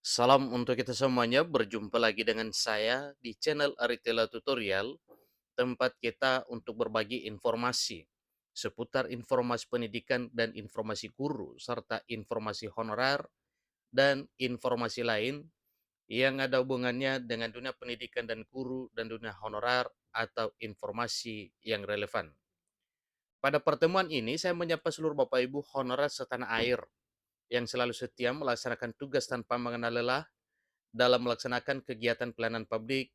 Salam untuk kita semuanya, berjumpa lagi dengan saya di channel Aritela Tutorial, tempat kita untuk berbagi informasi seputar informasi pendidikan dan informasi guru, serta informasi honorer dan informasi lain yang ada hubungannya dengan dunia pendidikan dan guru dan dunia honorer atau informasi yang relevan. Pada pertemuan ini, saya menyapa seluruh Bapak Ibu honorer setanah air yang selalu setia melaksanakan tugas tanpa mengenal lelah dalam melaksanakan kegiatan pelayanan publik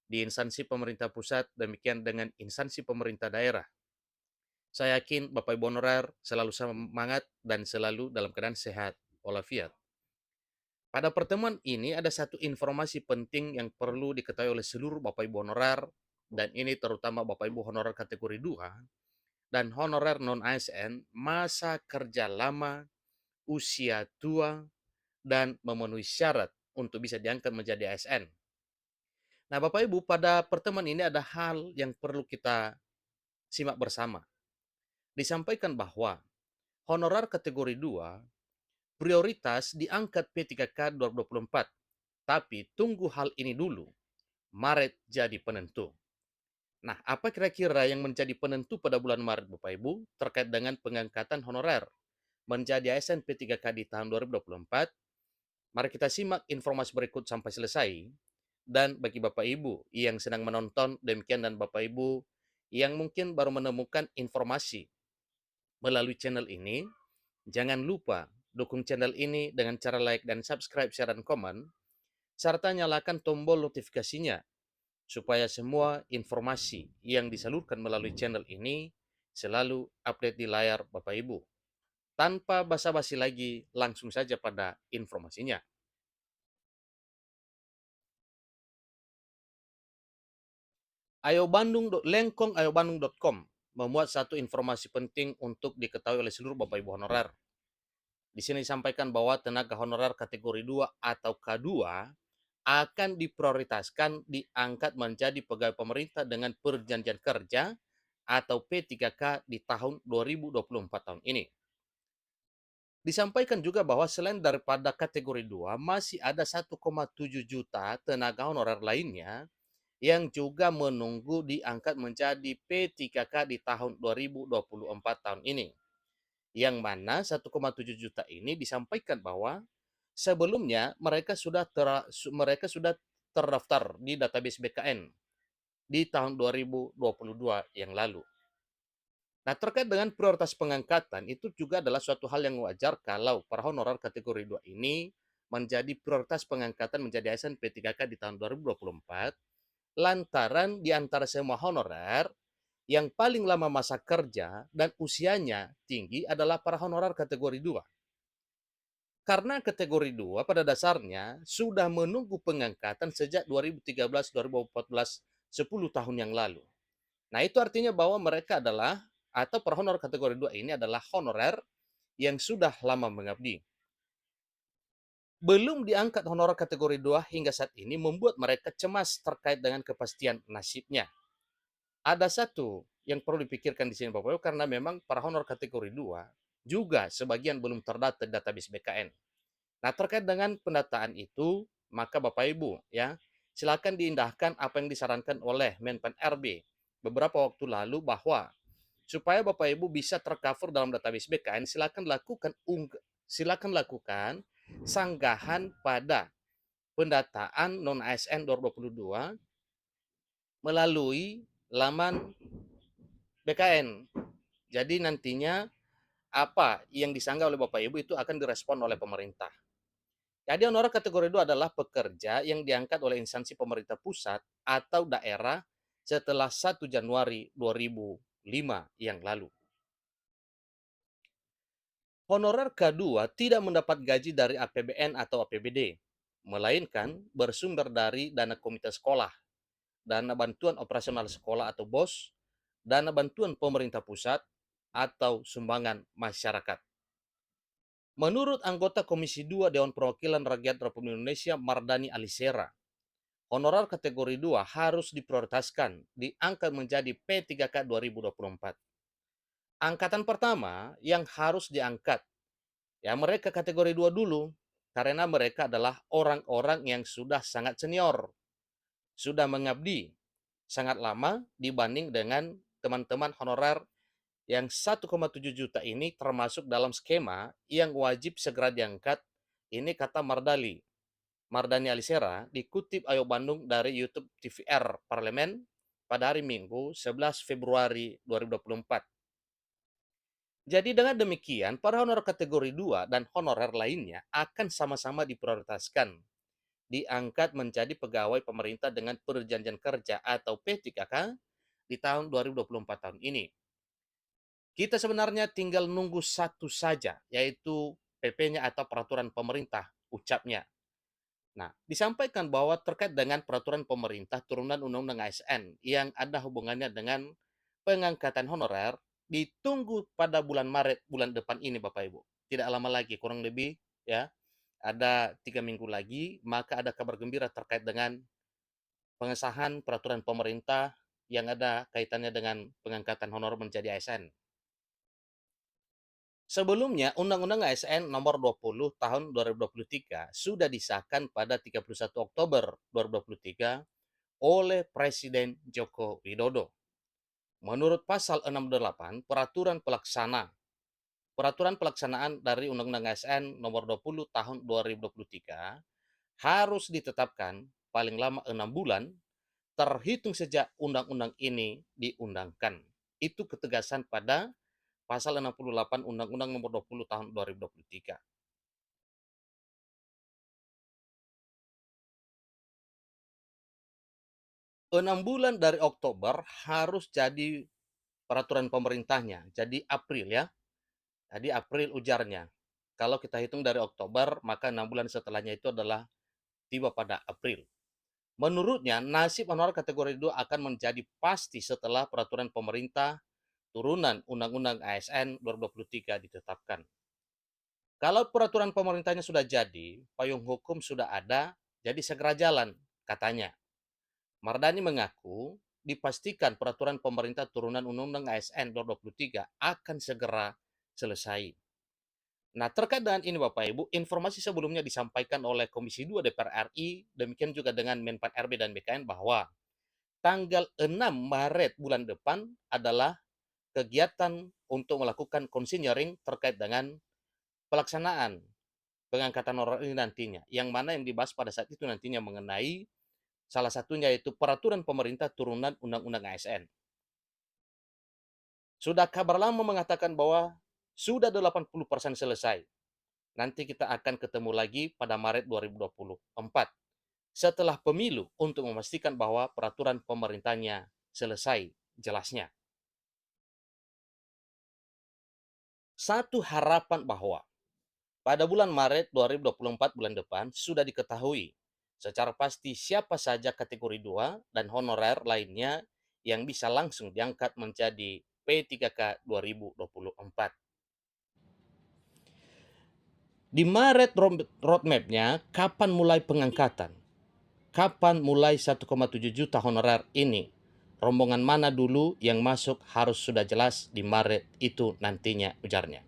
di instansi pemerintah pusat, demikian dengan instansi pemerintah daerah. Saya yakin Bapak Ibu honorer selalu semangat dan selalu dalam keadaan sehat walafiat. Pada pertemuan ini ada satu informasi penting yang perlu diketahui oleh seluruh Bapak Ibu honorer, dan ini terutama Bapak Ibu honorer kategori 2 dan honorer non-ASN, masa kerja lama, usia tua, dan memenuhi syarat untuk bisa diangkat menjadi ASN. Nah, Bapak Ibu, pada pertemuan ini ada hal yang perlu kita simak bersama. Disampaikan bahwa honorer kategori 2 prioritas diangkat P3K 2024. Tapi tunggu hal ini dulu. Maret jadi penentu. Nah, apa kira-kira yang menjadi penentu pada bulan Maret, Bapak Ibu, terkait dengan pengangkatan honorer menjadi ASN P3K di tahun 2024? Mari kita simak informasi berikut sampai selesai. Dan bagi Bapak Ibu yang sedang menonton, demikian dan Bapak Ibu yang mungkin baru menemukan informasi melalui channel ini, jangan lupa dukung channel ini dengan cara like dan subscribe, share, dan komen, serta nyalakan tombol notifikasinya supaya semua informasi yang disalurkan melalui channel ini selalu update di layar Bapak Ibu. Tanpa basa-basi lagi, langsung saja pada informasinya. Lengkong ayobandung.com memuat satu informasi penting untuk diketahui oleh seluruh Bapak Ibu honorer. Di sini disampaikan bahwa tenaga honorer kategori 2 atau K2 akan diprioritaskan diangkat menjadi pegawai pemerintah dengan perjanjian kerja atau P3K di tahun 2024 tahun ini. Disampaikan juga bahwa selain daripada kategori 2, masih ada 1,7 juta tenaga honorer lainnya yang juga menunggu diangkat menjadi P3K di tahun 2024 tahun ini. Yang mana 1,7 juta ini disampaikan bahwa sebelumnya mereka sudah terdaftar di database BKN di tahun 2022 yang lalu. Nah, terkait dengan prioritas pengangkatan itu juga adalah suatu hal yang wajar kalau para honorer kategori 2 ini menjadi prioritas pengangkatan menjadi ASN P3K di tahun 2024 lantaran di antara semua honorer yang paling lama masa kerja dan usianya tinggi adalah para honorer kategori 2. Karena kategori 2 pada dasarnya sudah menunggu pengangkatan sejak 2013-2014, 10 tahun yang lalu. Nah, itu artinya bahwa mereka adalah atau per honor kategori 2 ini adalah honorer yang sudah lama mengabdi. Belum diangkat honorer kategori 2 hingga saat ini membuat mereka cemas terkait dengan kepastian nasibnya. Ada satu yang perlu dipikirkan di sini Bapak Ibu, karena memang para honor kategori 2 juga sebagian belum terdata di database BKN. Nah, terkait dengan pendataan itu, maka Bapak Ibu ya, silakan diindahkan apa yang disarankan oleh Menpan RB beberapa waktu lalu bahwa supaya Bapak Ibu bisa tercover dalam database BKN, silakan lakukan sanggahan pada pendataan non ASN 2022 melalui laman BKN. Jadi nantinya apa yang disanggah oleh Bapak Ibu itu akan direspon oleh pemerintah. Jadi honorer kategori 2 adalah pekerja yang diangkat oleh instansi pemerintah pusat atau daerah setelah 1 Januari 2005 yang lalu. Honorer K2 tidak mendapat gaji dari APBN atau APBD, melainkan bersumber dari dana komite sekolah, dana bantuan operasional sekolah atau BOS, dana bantuan pemerintah pusat, atau sumbangan masyarakat. Menurut anggota Komisi 2 Dewan Perwakilan Rakyat Republik Indonesia Mardani Alisera, honorer kategori 2 harus diprioritaskan diangkat menjadi P3K 2024. Angkatan pertama yang harus diangkat, ya mereka kategori 2 dulu, karena mereka adalah orang-orang yang sudah sangat senior, sudah mengabdi sangat lama dibanding dengan teman-teman honorer yang 1,7 juta ini termasuk dalam skema yang wajib segera diangkat. Ini kata Mardani Alisera dikutip Ayo Bandung dari YouTube TVR Parlemen pada hari Minggu 11 Februari 2024. Jadi dengan demikian, para honorer kategori 2 dan honorer lainnya akan sama-sama diprioritaskan, diangkat menjadi pegawai pemerintah dengan perjanjian kerja atau P3K di tahun 2024 tahun ini. Kita sebenarnya tinggal nunggu satu saja, yaitu PP-nya atau peraturan pemerintah, ucapnya. Nah, disampaikan bahwa terkait dengan peraturan pemerintah turunan Undang-Undang ASN yang ada hubungannya dengan pengangkatan honorer ditunggu pada bulan Maret bulan depan ini Bapak Ibu. Tidak lama lagi, kurang lebih ya, ada 3 minggu lagi, maka ada kabar gembira terkait dengan pengesahan peraturan pemerintah yang ada kaitannya dengan pengangkatan honor menjadi ASN. Sebelumnya, Undang-Undang ASN nomor 20 tahun 2023 sudah disahkan pada 31 Oktober 2023 oleh Presiden Joko Widodo. Menurut pasal 68 peraturan pelaksanaan dari Undang-Undang ASN nomor 20 tahun 2023 harus ditetapkan paling lama 6 bulan terhitung sejak undang-undang ini diundangkan. Itu ketegasan pada pasal 68 Undang-Undang nomor 20 tahun 2023. 6 bulan dari Oktober harus jadi peraturan pemerintahnya, jadi April ya. Jadi April ujarnya. Kalau kita hitung dari Oktober, maka 6 bulan setelahnya itu adalah tiba pada April. Menurutnya, nasib honorer kategori 2 akan menjadi pasti setelah peraturan pemerintah turunan Undang-Undang ASN 2023 ditetapkan. Kalau peraturan pemerintahnya sudah jadi, payung hukum sudah ada, jadi segera jalan, katanya. Mardani mengaku dipastikan peraturan pemerintah turunan Undang-Undang ASN 2023 akan segera selesai. Nah, terkait dengan ini Bapak Ibu, informasi sebelumnya disampaikan oleh Komisi 2 DPR RI, demikian juga dengan Menpan RB dan BKN bahwa tanggal 6 Maret bulan depan adalah kegiatan untuk melakukan konseling terkait dengan pelaksanaan pengangkatan honorer ini nantinya, yang mana yang dibahas pada saat itu nantinya mengenai salah satunya yaitu peraturan pemerintah turunan Undang-Undang ASN. Sudah kabar lama mengatakan bahwa sudah 80% selesai. Nanti kita akan ketemu lagi pada Maret 2024 setelah pemilu untuk memastikan bahwa peraturan pemerintahnya selesai jelasnya. Satu harapan bahwa pada bulan Maret 2024 bulan depan sudah diketahui secara pasti siapa saja kategori 2 dan honorer lainnya yang bisa langsung diangkat menjadi P3K 2024. Di Maret roadmap-nya kapan mulai pengangkatan? Kapan mulai 1,7 juta honorer ini? Rombongan mana dulu yang masuk harus sudah jelas di Maret itu nantinya, ujarnya.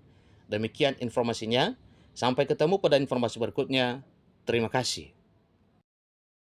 Demikian informasinya. Sampai ketemu pada informasi berikutnya. Terima kasih.